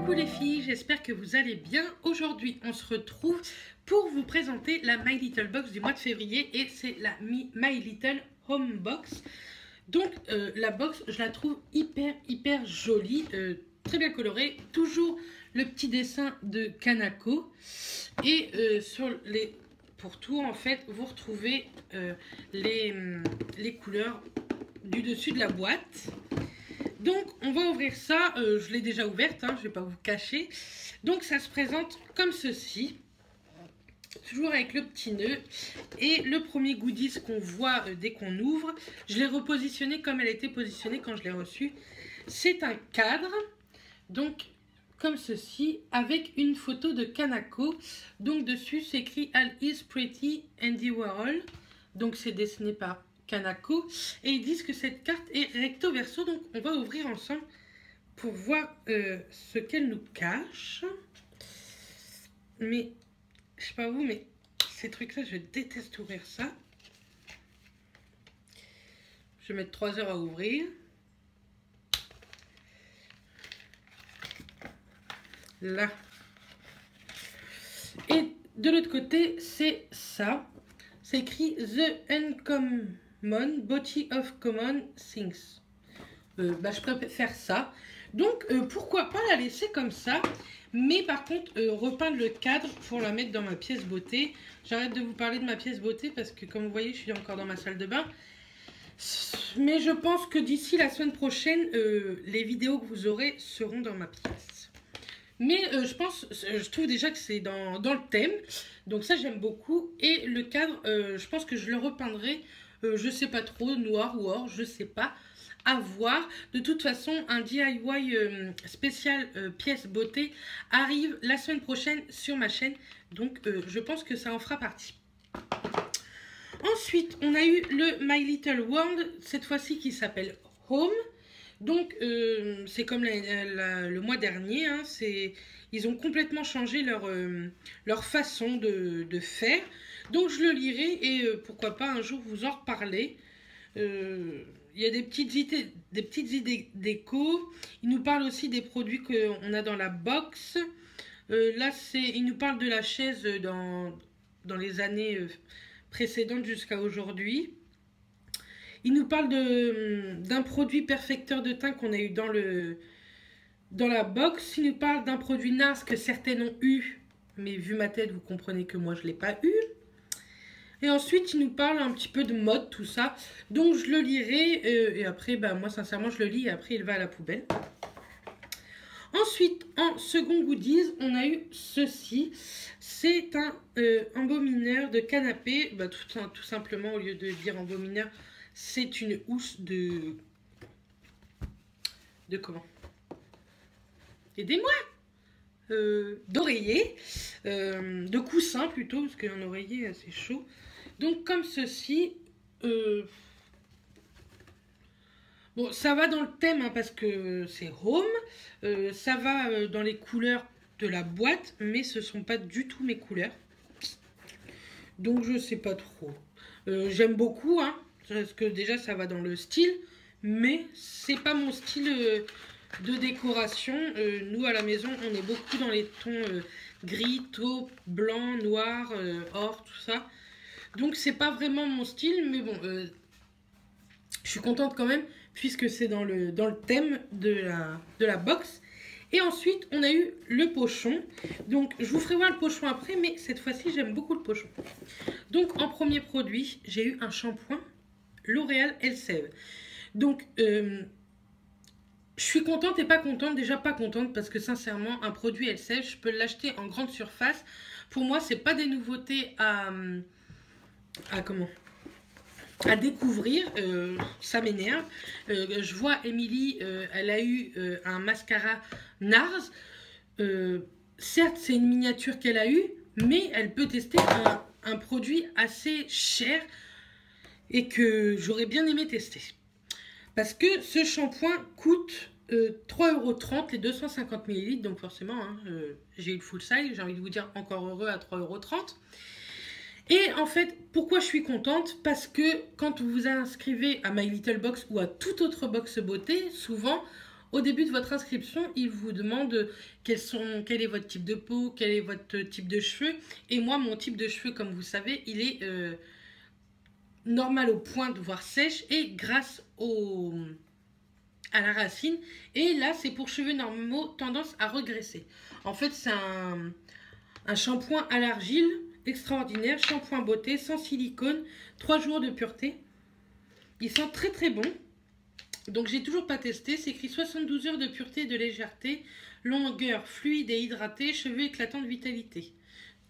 Coucou les filles, j'espère que vous allez bien. Aujourd'hui, on se retrouve pour vous présenter la My Little Box du mois de février et c'est la My Little Home Box. Donc la box, je la trouve hyper jolie, très bien colorée, toujours le petit dessin de Kanako et pour tout en fait, vous retrouvez les couleurs du dessus de la boîte. Donc on va ouvrir ça, je l'ai déjà ouverte, hein, je ne vais pas vous cacher. Donc ça se présente comme ceci, toujours avec le petit nœud. Et le premier goodies qu'on voit dès qu'on ouvre, je l'ai repositionné comme elle était positionnée quand je l'ai reçue. C'est un cadre, donc comme ceci, avec une photo de Kanako. Donc dessus c'est écrit All is Pretty Andy Warhol, donc c'est dessiné par Kanako, et ils disent que cette carte est recto verso, donc on va ouvrir ensemble pour voir ce qu'elle nous cache. Mais je sais pas vous, mais ces trucs là je déteste ouvrir ça. Je vais mettre 3 heures à ouvrir. Là, et de l'autre côté c'est ça, c'est écrit The Uncommon Body of Common Things. Je préfère ça. Donc pourquoi pas la laisser comme ça, mais par contre repeindre le cadre pour la mettre dans ma pièce beauté. J'arrête de vous parler de ma pièce beauté parce que comme vous voyez je suis encore dans ma salle de bain. Mais je pense que d'ici la semaine prochaine les vidéos que vous aurez seront dans ma pièce. Mais je trouve déjà que c'est dans le thème, donc ça j'aime beaucoup. Et le cadre, je pense que je le repeindrai, je sais pas trop, noir ou or, je sais pas, à voir. De toute façon, un DIY spécial pièce beauté arrive la semaine prochaine sur ma chaîne, donc je pense que ça en fera partie. Ensuite, on a eu le My Little World, cette fois-ci qui s'appelle Home. Donc c'est comme le mois dernier, hein, ils ont complètement changé leur façon de faire. Donc je le lirai et pourquoi pas un jour vous en reparler. Il y a des petites idées déco. Il nous parle aussi des produits qu'on a dans la box. Là il nous parle de la chaise dans les années précédentes jusqu'à aujourd'hui. Il nous parle d'un produit perfecteur de teint qu'on a eu dans la box. Il nous parle d'un produit NARS que certaines ont eu, mais vu ma tête, vous comprenez que moi, je ne l'ai pas eu. Et ensuite, il nous parle un petit peu de mode, tout ça. Donc, je le lirai. Et après, moi, sincèrement, je le lis et après, il va à la poubelle. Ensuite, en second goodies, on a eu ceci. C'est un embaumineur de canapé. Tout simplement, au lieu de dire embaumineur, c'est une housse de comment? Aidez-moi! D'oreiller, de coussin plutôt, parce qu'un oreiller c'est chaud. Donc comme ceci, bon ça va dans le thème hein, parce que c'est home, ça va dans les couleurs de la boîte, mais ce sont pas du tout mes couleurs. Donc je sais pas trop. J'aime beaucoup hein. Parce que déjà ça va dans le style, mais c'est pas mon style de décoration. Nous à la maison on est beaucoup dans les tons gris, taupe, blanc, noir, or, tout ça. Donc c'est pas vraiment mon style, mais bon, je suis contente quand même puisque c'est dans le thème de la box. Et ensuite on a eu le pochon. Donc je vous ferai voir le pochon après, mais cette fois-ci j'aime beaucoup le pochon. Donc en premier produit j'ai eu un shampoing L'Oréal Elseve. Donc je suis contente et pas contente. Déjà pas contente parce que sincèrement un produit Elseve je peux l'acheter en grande surface. Pour moi c'est pas des nouveautés à découvrir. Ça m'énerve. Je vois Émilie, elle a eu un mascara NARS. Certes c'est une miniature qu'elle a eu, mais elle peut tester un produit assez cher et que j'aurais bien aimé tester. Parce que ce shampoing coûte 3,30 € les 250 ml. Donc forcément, hein, j'ai eu le full size. J'ai envie de vous dire encore heureux à 3,30 €. Et en fait, pourquoi je suis contente? Parce que quand vous vous inscrivez à My Little Box ou à toute autre box beauté, souvent, au début de votre inscription, il vous demande quel est votre type de peau, quel est votre type de cheveux. Et moi, mon type de cheveux, comme vous savez, il est normal aux pointes, voire sèche, et grâce à la racine. Et là, c'est pour cheveux normaux, tendance à regresser. En fait, c'est un shampoing à l'argile extraordinaire, shampoing beauté, sans silicone, 3 jours de pureté. Il sent très très bon. Donc j'ai toujours pas testé. C'est écrit 72 heures de pureté et de légèreté, longueur fluide et hydratée, cheveux éclatants de vitalité.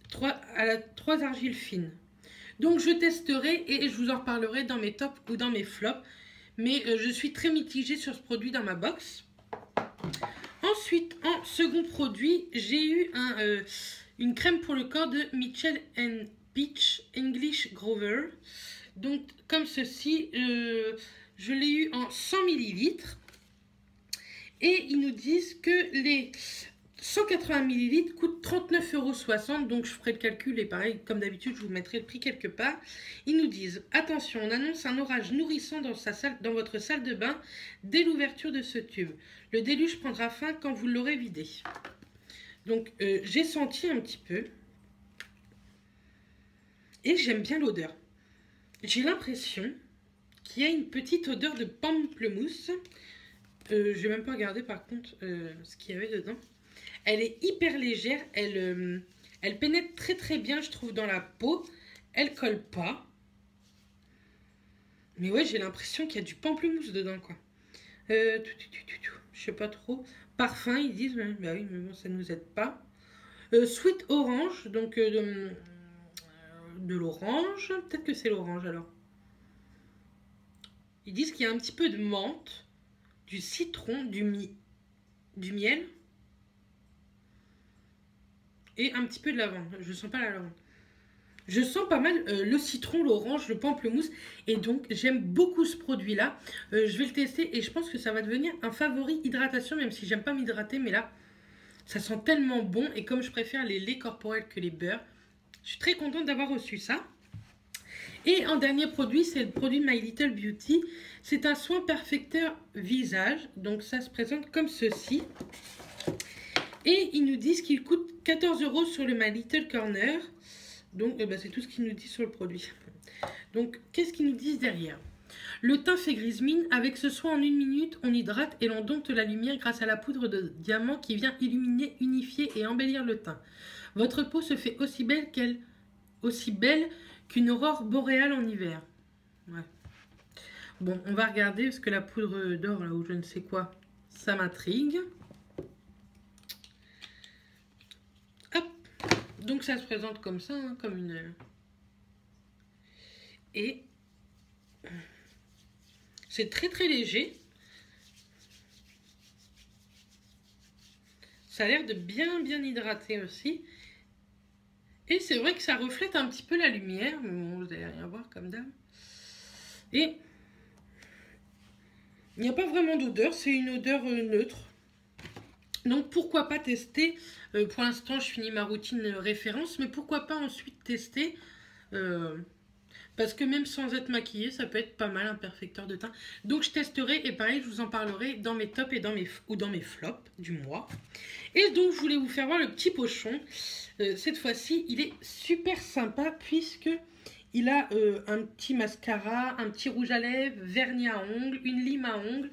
3 argiles fines. Donc je testerai et je vous en reparlerai dans mes tops ou dans mes flops. Mais je suis très mitigée sur ce produit dans ma box. Ensuite, en second produit, j'ai eu une crème pour le corps de Mitchell & Peach English Grover. Donc comme ceci, je l'ai eu en 100 ml. Et ils nous disent que les 180 ml coûtent 39,60 €. Donc je ferai le calcul et pareil, comme d'habitude, je vous mettrai le prix quelque part. Ils nous disent, attention, on annonce un orage nourrissant dans votre salle de bain dès l'ouverture de ce tube. Le déluge prendra fin quand vous l'aurez vidé. Donc j'ai senti un petit peu. Et j'aime bien l'odeur. J'ai l'impression qu'il y a une petite odeur de pamplemousse. Je vais même pas regarder par contre ce qu'il y avait dedans. Elle est hyper légère, elle pénètre très très bien je trouve dans la peau. Elle colle pas. Mais ouais, j'ai l'impression qu'il y a du pamplemousse dedans quoi. Je sais pas trop. Parfum, ils disent, bah oui, mais bon, ça nous aide pas. Sweet orange, donc de l'orange. Peut-être que c'est l'orange alors. Ils disent qu'il y a un petit peu de menthe, du citron, du miel et un petit peu de lavande. Je sens pas la lavande. Je sens pas mal le citron, l'orange, le pamplemousse. Et donc, j'aime beaucoup ce produit-là. Je vais le tester et je pense que ça va devenir un favori hydratation, même si j'aime pas m'hydrater. Mais là, ça sent tellement bon. Et comme je préfère les laits corporels que les beurres, je suis très contente d'avoir reçu ça. Et en dernier produit, c'est le produit My Little Beauty. C'est un soin perfecteur visage. Donc, ça se présente comme ceci. Et ils nous disent qu'il coûte 14 € sur le My Little Corner. Donc, c'est tout ce qu'ils nous disent sur le produit. Donc, qu'est-ce qu'ils nous disent derrière? Le teint fait grise mine. Avec ce soin en 1 minute, on hydrate et l'on dompte la lumière grâce à la poudre de diamant qui vient illuminer, unifier et embellir le teint. Votre peau se fait aussi belle qu'une aurore boréale en hiver. Ouais. Bon, on va regarder parce que la poudre d'or, là, ou je ne sais quoi, ça m'intrigue. Donc ça se présente comme ça, hein, comme une... Et c'est très très léger. Ça a l'air de bien hydrater aussi. Et c'est vrai que ça reflète un petit peu la lumière. Mais bon, vous n'allez rien voir comme d'hab. Et il n'y a pas vraiment d'odeur, c'est une odeur neutre. Donc pourquoi pas tester, pour l'instant je finis ma routine référence, mais pourquoi pas ensuite tester, parce que même sans être maquillée, ça peut être pas mal un perfecteur de teint. Donc je testerai et pareil, je vous en parlerai dans mes tops et dans mes flops du mois. Et donc je voulais vous faire voir le petit pochon. Cette fois-ci, il est super sympa puisque il a un petit mascara, un petit rouge à lèvres, vernis à ongles, une lime à ongles.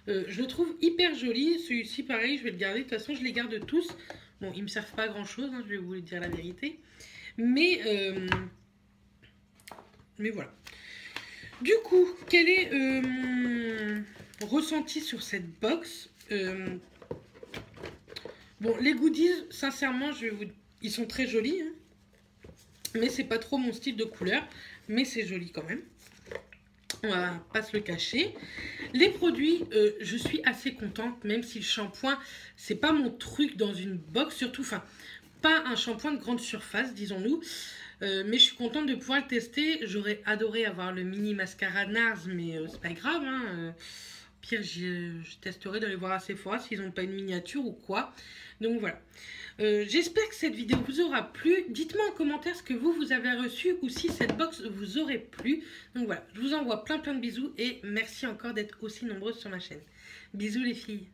Je le trouve hyper joli. Celui-ci, pareil, je vais le garder. De toute façon, je les garde tous. Bon, ils ne me servent pas à grand-chose, hein, je vais vous dire la vérité. Mais voilà. Du coup, quel est mon ressenti sur cette box? Bon, les goodies, sincèrement, ils sont très jolis. Hein, mais c'est pas trop mon style de couleur. Mais c'est joli quand même. On va pas se le cacher. Les produits, je suis assez contente, même si le shampoing, c'est pas mon truc dans une box, surtout, enfin, pas un shampoing de grande surface, disons-nous. Mais je suis contente de pouvoir le tester. J'aurais adoré avoir le mini mascara NARS, mais c'est pas grave. Hein, pire, je testerai d'aller voir à Sephora s'ils n'ont pas une miniature ou quoi. Donc voilà. J'espère que cette vidéo vous aura plu. Dites-moi en commentaire ce que vous avez reçu ou si cette box vous aurait plu. Donc voilà, je vous envoie plein de bisous et merci encore d'être aussi nombreuses sur ma chaîne. Bisous les filles.